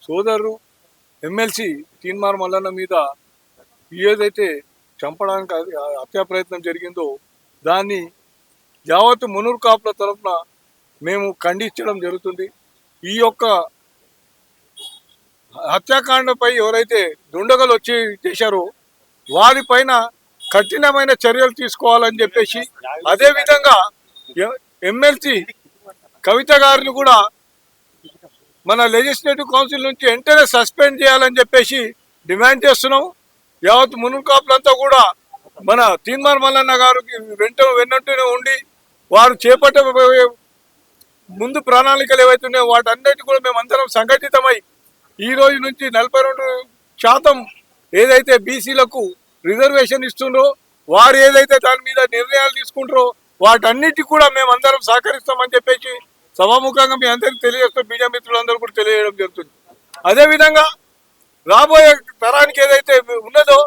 సోదరు ఎమ్మెల్సీ తీన్మార్ మల్లన్న మీద ఏదైతే చంపడానికి హత్యా ప్రయత్నం జరిగిందో దాన్ని యావత్ మునూర్ కాపుల తరఫున మేము ఖండించడం జరుగుతుంది. ఈ యొక్క హత్యాకాండపై ఎవరైతే దుండగలు వచ్చి చేశారో వారిపైన కఠినమైన చర్యలు తీసుకోవాలని చెప్పేసి, అదేవిధంగా ఎమ్మెల్సీ కవిత గారిని కూడా మన లెజిస్లేటివ్ కౌన్సిల్ నుంచి వెంటనే సస్పెండ్ చేయాలని చెప్పేసి డిమాండ్ చేస్తున్నాం. యావత్ మునూర్ కాపులంతా కూడా మన తీన్మార్ మల్లన్న గారికి వెన్నంటూనే ఉండి వారు చేపట్టబోయే ముందు ప్రణాళికలు ఏవైతున్నాయో వాటన్నిటి కూడా మేమందరం సంఘటితమై ఈ రోజు నుంచి 42% ఏదైతే బీసీలకు రిజర్వేషన్ ఇస్తుండ్రో వారు ఏదైతే దాని మీద నిర్ణయాలు తీసుకుంటారో వాటన్నిటి కూడా మేమందరం సహకరిస్తామని చెప్పేసి సభాముఖంగా మీ అందరికీ తెలియజేస్తూ మీడియా మిత్రులందరూ కూడా తెలియజేయడం జరుగుతుంది. అదేవిధంగా రాబోయే తరానికి ఏదైతే ఉన్నదో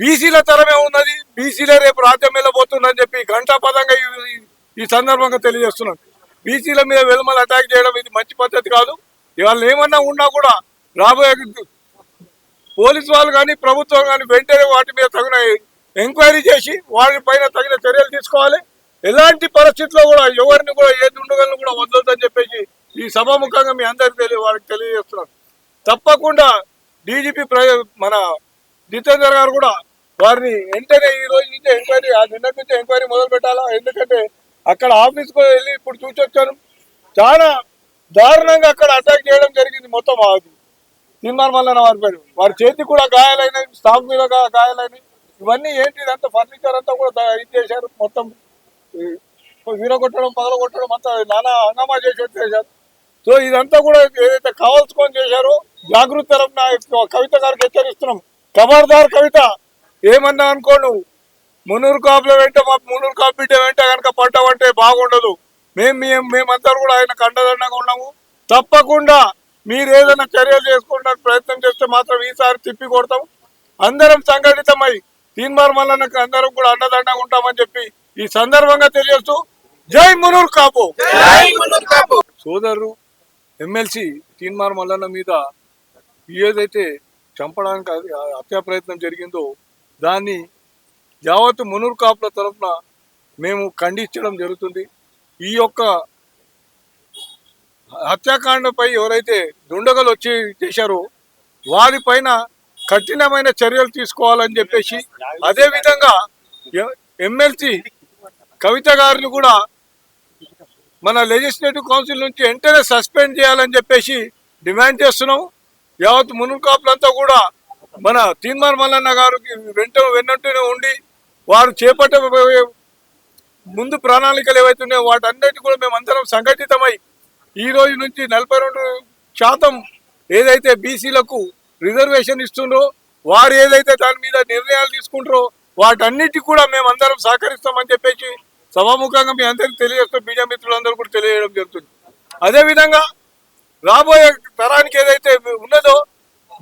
బీసీల తరమే ఉన్నది, బీసీలే రేపు రాజ్యం వెళ్ళబోతుందని చెప్పి ఘంటాపదంగా ఈ సందర్భంగా తెలియజేస్తున్నాను. బీసీల మీద వెలుమల అటాక్ చేయడం ఇది మంచి పద్ధతి కాదు. ఇవాళ ఏమన్నా ఉన్నా కూడా రాబోయే పోలీసు వాళ్ళు కానీ ప్రభుత్వం కానీ వెంటనే వాటి మీద తగిన ఎంక్వైరీ చేసి వారిపైన తగిన చర్యలు తీసుకోవాలి. ఎలాంటి పరిస్థితుల్లో కూడా ఎవరిని కూడా ఏ దుండగలను కూడా వదలొద్దని చెప్పేసి ఈ సభాముఖంగా మీ అందరికీ వారికి తెలియజేస్తున్నాను. తప్పకుండా డీజీపీ మన జితేందర్ గారు కూడా వారిని వెంటనే ఈ రోజు నుంచి ఎంక్వైరీ నిన్నటి నుంచి ఎంక్వైరీ మొదలు పెట్టాలా. ఎందుకంటే అక్కడ ఆఫీస్కి వెళ్ళి ఇప్పుడు చూసొచ్చాను, చాలా దారుణంగా అక్కడ అటాక్ చేయడం జరిగింది. మొత్తం తీన్మార్ మల్లన్న వారి చేతి కూడా గాయాలైనాయి, స్టాఫ్ మీద గాయాలైనాయి. ఇవన్నీ ఏంటి, ఇదంతా ఫర్నిచర్ అంతా కూడా ఇది చేశారు, మొత్తం విరగొట్టడం పగలగొట్టడం అంతా నానా హంగామా చేసి వచ్చేసారు. సో ఇదంతా కూడా ఏదైతే కావాల్సుకొని చేశారో జాగృతి తరఫున కవిత గారికి హెచ్చరిస్తున్నాం. ఖబర్దార్ కవిత, ఏమన్నా అనుకో నువ్వు మునూరు కాపుల వెంట మా మునూరు కాపు బిడ్డ వెంట కనుక పడ్డావంటే బాగుండదు. మేమంతా కూడా ఆయన కండదండగా ఉన్నాము. తప్పకుండా మీరు ఏదైనా చర్యలు చేసుకోవడానికి ప్రయత్నం చేస్తే మాత్రం ఈసారి తిప్పి కొడతాం. అందరం సంఘటితమై తీన్మార్ మల్లన్నకు అందరం కూడా అండదండగా ఉంటామని చెప్పి ఈ సందర్భంగా తెలియజేస్తూ జై మునూర్ కాపు. సోదరు ఎమ్మెల్సీ తీన్మార్ మల్లన్న మీద ఏదైతే చంపడానికి హత్యా ప్రయత్నం జరిగిందో దాన్ని యావత్ మునూర్ కాపుల తరఫున మేము ఖండించడం జరుగుతుంది. ఈ యొక్క హత్యాకాండపై ఎవరైతే దుండగలు వచ్చి చేశారో వారిపైన కఠినమైన చర్యలు తీసుకోవాలని చెప్పేసి, అదేవిధంగా ఎమ్మెల్సీ కవిత గారిని కూడా మన లెజిస్లేటివ్ కౌన్సిల్ నుంచి వెంటనే సస్పెండ్ చేయాలని చెప్పేసి డిమాండ్ చేస్తున్నాం. యావత్ మునూర్ కాపులంతా కూడా మన తీన్మార్ మల్లన్న గారికి వెన్నంటూనే ఉండి వారు చేపట్టబోయే ముందు ప్రణాళికలు ఏవైతున్నాయో వాటన్నిటి కూడా మేమందరం సంఘటితమై ఈ రోజు నుంచి 42% ఏదైతే బీసీలకు రిజర్వేషన్ ఇస్తుండ్రో వారు ఏదైతే దాని మీద నిర్ణయాలు తీసుకుంటారో వాటన్నిటి కూడా మేమందరం సహకరిస్తామని చెప్పేసి సభాముఖంగా మీ అందరికీ తెలియజేస్తూ మీడియా మిత్రులందరూ కూడా తెలియజేయడం జరుగుతుంది. అదేవిధంగా రాబోయే తరానికి ఏదైతే ఉన్నదో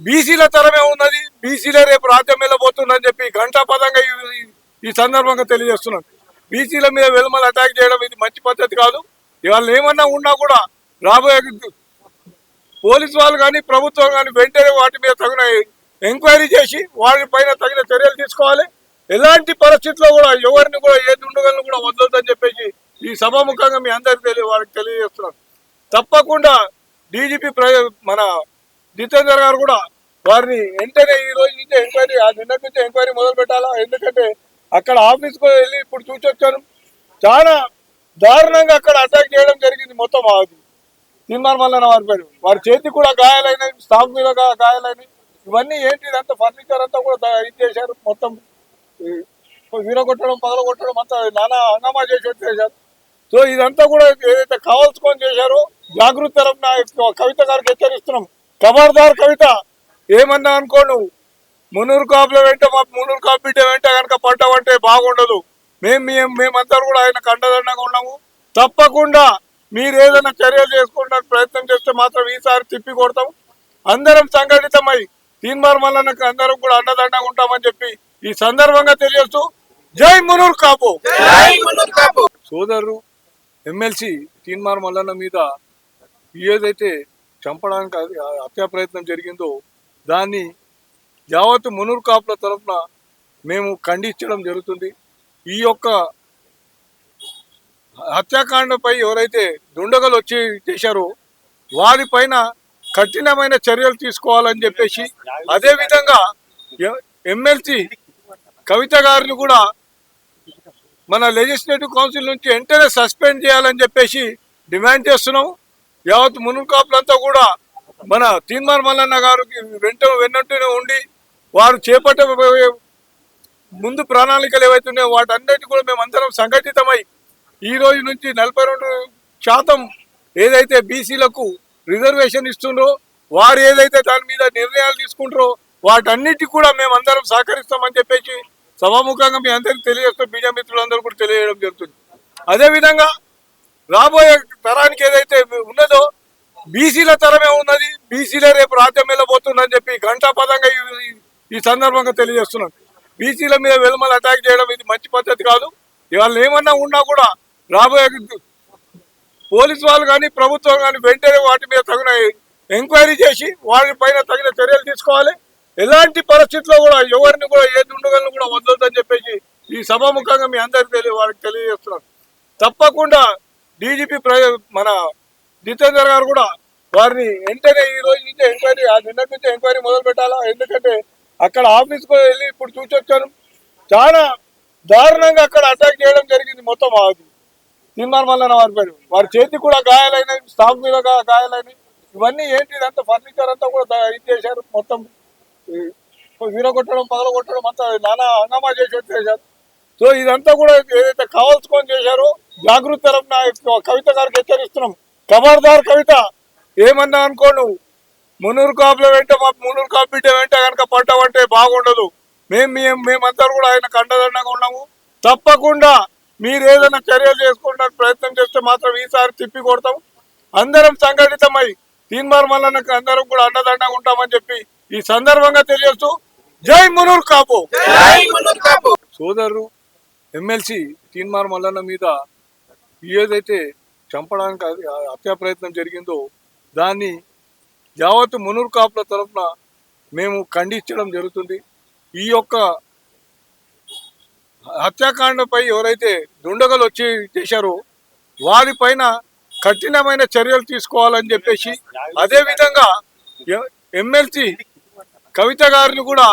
బీసీల తరమే ఉన్నది, బీసీలే రేపు రాజ్యం వెళ్ళబోతుందని చెప్పి ఘంటాపదంగా ఈ సందర్భంగా తెలియజేస్తున్నాను. బీసీల మీద వెలుమల అటాక్ చేయడం ఇది మంచి పద్ధతి కాదు. ఇవాళ ఏమన్నా ఉన్నా కూడా రాబోయే పోలీసు వాళ్ళు కానీ ప్రభుత్వం కానీ వెంటనే వాటి మీద తగిన ఎంక్వైరీ చేసి వారిపైన తగిన చర్యలు తీసుకోవాలి. ఎలాంటి పరిస్థితుల్లో కూడా ఎవరిని కూడా ఏ దుండగలను కూడా వదలొద్దని చెప్పేసి ఈ సభాముఖంగా మీ అందరికీ వారికి తెలియజేస్తున్నాను. తప్పకుండా డీజీపీ మన జితేందర్ గారు కూడా వారిని వెంటనే ఈ రోజు నుంచి ఎంక్వైరీ నిన్నటి నుంచి ఎంక్వైరీ మొదలు పెట్టాలా. ఎందుకంటే అక్కడ ఆఫీస్కి వెళ్ళి ఇప్పుడు చూసొచ్చాను, చాలా దారుణంగా అక్కడ అటాక్ చేయడం జరిగింది. మొత్తం తీన్మార్ మల్లన్న వారి చేతి కూడా గాయాలైనాయి, స్టాఫ్ మీద గాయాలైనాయి. ఇవన్నీ ఏంటి, ఇదంతా ఫర్నిచర్ అంతా కూడా ఇది చేశారు, మొత్తం విరగొట్టడం పగలగొట్టడం అంతా నానా హంగామా చేసి వచ్చేసారు. సో ఇదంతా కూడా ఏదైతే కావాల్సుకొని చేశారో జాగృతి తరఫున కవిత గారికి హెచ్చరిస్తున్నాం. ఖబర్దార్ కవిత, ఏమన్నా అనుకో నువ్వు మునూరు కాపుల వెంట మా మునూరు కాపు బిడ్డ వెంట కనుక పడ్డావంటే బాగుండదు. మేమంతా కూడా ఆయన కండదండగా ఉన్నాము. తప్పకుండా మీరు ఏదైనా చర్యలు చేసుకోవడానికి ప్రయత్నం చేస్తే మాత్రం ఈసారి తిప్పి కొడతాం. అందరం సంఘటితమై తీన్మార్ మల్లన్నకు అందరం కూడా అండదండగా ఉంటామని చెప్పి ఈ సందర్భంగా తెలియజేస్తూ జై మునూర్ కాపు. సోదరు ఎమ్మెల్సీ తీన్మార్ మల్లన్న మీద ఏదైతే చంపడానికి హత్యా ప్రయత్నం జరిగిందో దాన్ని యావత్ మునూర్ కాపుల తరఫున మేము ఖండించడం జరుగుతుంది. ఈ యొక్క హత్యాకాండపై ఎవరైతే దుండగలు వచ్చి చేశారో వారిపైన కఠినమైన చర్యలు తీసుకోవాలని చెప్పేసి, అదేవిధంగా ఎమ్మెల్సీ కవిత గారిని కూడా మన లెజిస్లేటివ్ కౌన్సిల్ నుంచి వెంటనే సస్పెండ్ చేయాలని చెప్పేసి డిమాండ్ చేస్తున్నాం. యావత్ మునూర్ కాపులంతా కూడా మన తీన్మార్ మల్లన్న గారికి వెన్నంటూనే ఉండి వారు చేపట్టే ముందు ప్రణాళికలు ఏవైతున్నాయో వాటన్నిటి కూడా మేమందరం సంఘటితమై ఈ రోజు నుంచి 42% ఏదైతే బీసీలకు రిజర్వేషన్ ఇస్తుండ్రో వారు ఏదైతే దాని మీద నిర్ణయాలు తీసుకుంటారో వాటన్నిటి కూడా మేమందరం సహకరిస్తామని చెప్పేసి సభాముఖంగా మీ అందరికీ తెలియజేస్తూ మీడియా మిత్రులందరూ కూడా తెలియజేయడం జరుగుతుంది. అదేవిధంగా రాబోయే తరానికి ఏదైతే ఉన్నదో బీసీల తరమే ఉన్నది, బీసీలే రేపు రాజ్యం వెళ్ళబోతుందని చెప్పి ఘంటాపదంగా ఈ సందర్భంగా తెలియజేస్తున్నాను. బీసీల మీద వెలుమల అటాక్ చేయడం ఇది మంచి పద్ధతి కాదు. ఇవాళ ఏమన్నా ఉన్నా కూడా రాబోయే పోలీసు వాళ్ళు కానీ ప్రభుత్వం కానీ వెంటనే వాటి మీద తగిన ఎంక్వైరీ చేసి వారిపైన తగిన చర్యలు తీసుకోవాలి. ఎలాంటి పరిస్థితుల్లో కూడా ఎవరిని కూడా ఏ దుండగలను కూడా వదలొద్దని చెప్పేసి ఈ సభాముఖంగా మీ అందరికీ వారికి తెలియజేస్తున్నాను. తప్పకుండా డీజీపీ మన జితేందర్ గారు కూడా వారిని వెంటనే ఈ రోజు నుంచి ఎంక్వైరీ నిన్నటి నుంచి ఎంక్వైరీ మొదలు పెట్టాలా. ఎందుకంటే అక్కడ ఆఫీస్కి వెళ్ళి ఇప్పుడు చూసొచ్చాను, చాలా దారుణంగా అక్కడ అటాక్ చేయడం జరిగింది. మొత్తం అది తీన్మార్ మల్లన్న వారి చేతి కూడా గాయాలైనవి, స్టాఫ్ మీద గాయాలైనవి. ఇవన్నీ ఏంటి, ఇదంతా ఫర్నిచర్ అంతా కూడా ఇది చేశారు, మొత్తం వీరగొట్టడం పగలగొట్టడం అంతా నానా హంగామా చేసి చేశారు. సో ఇదంతా కూడా ఏదైతే కావాల్సుకొని చేశారో జాగృతి తరఫున కవిత గారికి హెచ్చరిస్తున్నాం. ఖబర్దార్ కవిత, ఏమన్నా అనుకో నువ్వు మునూరు కాపుల వెంట మా మునూరు కాపు బిడ్డ వెంట కనుక పడ్డావంటే బాగుండదు. మేమందరూ కూడా ఆయన కండదండగా ఉన్నాము. తప్పకుండా మీరు ఏదైనా చర్యలు చేసుకోవడానికి ప్రయత్నం చేస్తే మాత్రం ఈసారి తిప్పి కొడతాం. అందరం సంఘటితమై తీన్మార్ మల్లన్నకు అందరం కూడా అండదండగా ఉంటామని చెప్పి ఈ సందర్భంగా తెలియజేస్తూ జై మునూర్ కాపు. సోదరు ఎమ్మెల్సీ తీన్మార్ మల్లన్న మీద ఏదైతే చంపడానికి హత్యా ప్రయత్నం జరిగిందో దాన్ని యావత్ మునూర్ కాపుల తరఫున మేము ఖండించడం జరుగుతుంది. ఈ యొక్క హత్యాకాండపై ఎవరైతే దుండగలు వచ్చి చేశారో వారిపైన కఠినమైన చర్యలు తీసుకోవాలని చెప్పేసి, అదేవిధంగా ఎమ్మెల్సీ కవిత గారిని కూడా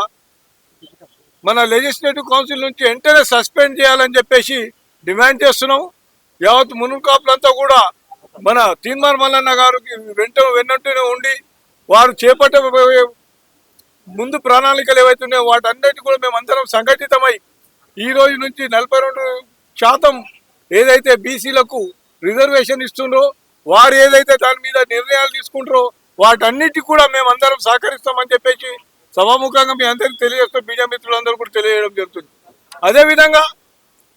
మన లెజిస్లేటివ్ కౌన్సిల్ నుంచి వెంటనే సస్పెండ్ చేయాలని చెప్పేసి డిమాండ్ చేస్తున్నాం. యావత్ మునూర్ కాపులంతా కూడా మన తీన్మార్ మల్లన్న గారికి వెన్నంటూనే ఉండి వారు చేపట్టే ముందు ప్రణాళికలు ఏవైతున్నాయో వాటన్నిటి కూడా మేమందరం సంఘటితమై ఈ రోజు నుంచి 42% ఏదైతే బీసీలకు రిజర్వేషన్ ఇస్తుండ్రో వారు ఏదైతే దాని మీద నిర్ణయాలు తీసుకుంటారో వాటన్నిటి కూడా మేమందరం సహకరిస్తామని చెప్పేసి సభాముఖంగా మీ అందరికీ తెలియజేస్తూ మీడియా మిత్రులందరూ కూడా తెలియజేయడం జరుగుతుంది. అదేవిధంగా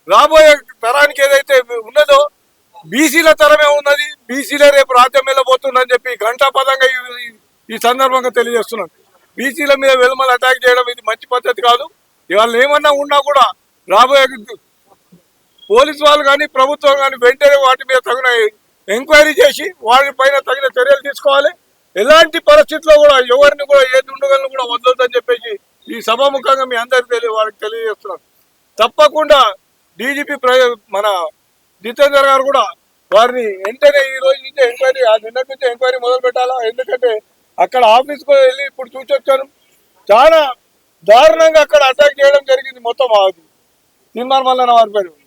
రాబోయే తరానికి ఏదైతే ఉన్నదో బీసీల తరమే ఉన్నది, బీసీలే రేపు రాజ్యం వెళ్ళబోతుందని చెప్పి ఘంటాపదంగా ఈ సందర్భంగా తెలియజేస్తున్నాను. బీసీల మీద వెలుమల అటాక్ చేయడం ఇది మంచి పద్ధతి కాదు. ఇవాళ ఏమన్నా ఉన్నా కూడా రాబోయే పోలీసు వాళ్ళు కానీ ప్రభుత్వం కానీ వెంటనే వాటి మీద తగిన ఎంక్వైరీ చేసి వారిపైన తగిన చర్యలు తీసుకోవాలి. ఎలాంటి పరిస్థితుల్లో కూడా ఎవరిని కూడా ఏ దుండగలను కూడా వదలొద్దని చెప్పేసి ఈ సభాముఖంగా మీ అందరికీ వారికి తెలియజేస్తున్నాను. తప్పకుండా డీజీపీ మన జితేందర్ గారు కూడా వారిని వెంటనే ఈ రోజు నుంచి ఎంక్వైరీ నిన్నటి నుంచి ఎంక్వైరీ మొదలు పెట్టాలా. ఎందుకంటే అక్కడ ఆఫీస్కి వెళ్ళి ఇప్పుడు చూసొచ్చాను, చాలా దారుణంగా అక్కడ అటాక్ చేయడం జరిగింది. మొత్తం అది తీన్మార్ మల్లన్న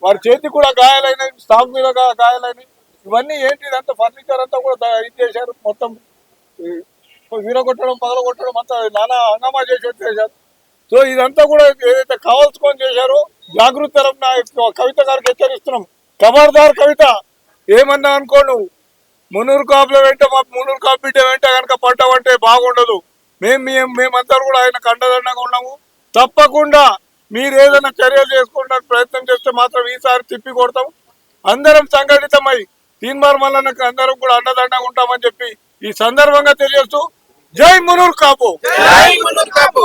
వారి చేతి కూడా గాయాలైనవి, స్టాఫ్ మీద గాయాలైనవి. ఇవన్నీ ఏంటి, ఇదంతా ఫర్నిచర్ అంతా కూడా ఇది చేశారు, మొత్తం వీరగొట్టడం పగలగొట్టడం అంతా నానా హంగామా చేసి చేశారు. సో ఇదంతా కూడా ఏదైతే కావాల్సుకొని చేశారో జాగృతి తరఫున కవిత గారికి హెచ్చరిస్తున్నాం. ఖబర్దార్ కవిత, ఏమన్నా అనుకో నువ్వు మునూరు కాపుల వెంట మా మునూరు కాపు బిడ్డ వెంట కనుక పడ్డావంటే బాగుండదు. మేమందరూ కూడా ఆయన కండదండగా ఉన్నాము. తప్పకుండా మీరు ఏదైనా చర్యలు చేసుకోవడానికి ప్రయత్నం చేస్తే మాత్రం ఈసారి తిప్పి కొడతాం. అందరం సంఘటితమై తీన్మార్ మల్లన్నకు అందరం కూడా అండదండగా ఉంటామని చెప్పి ఈ సందర్భంగా తెలియజేస్తూ జై మునూర్ కాపు.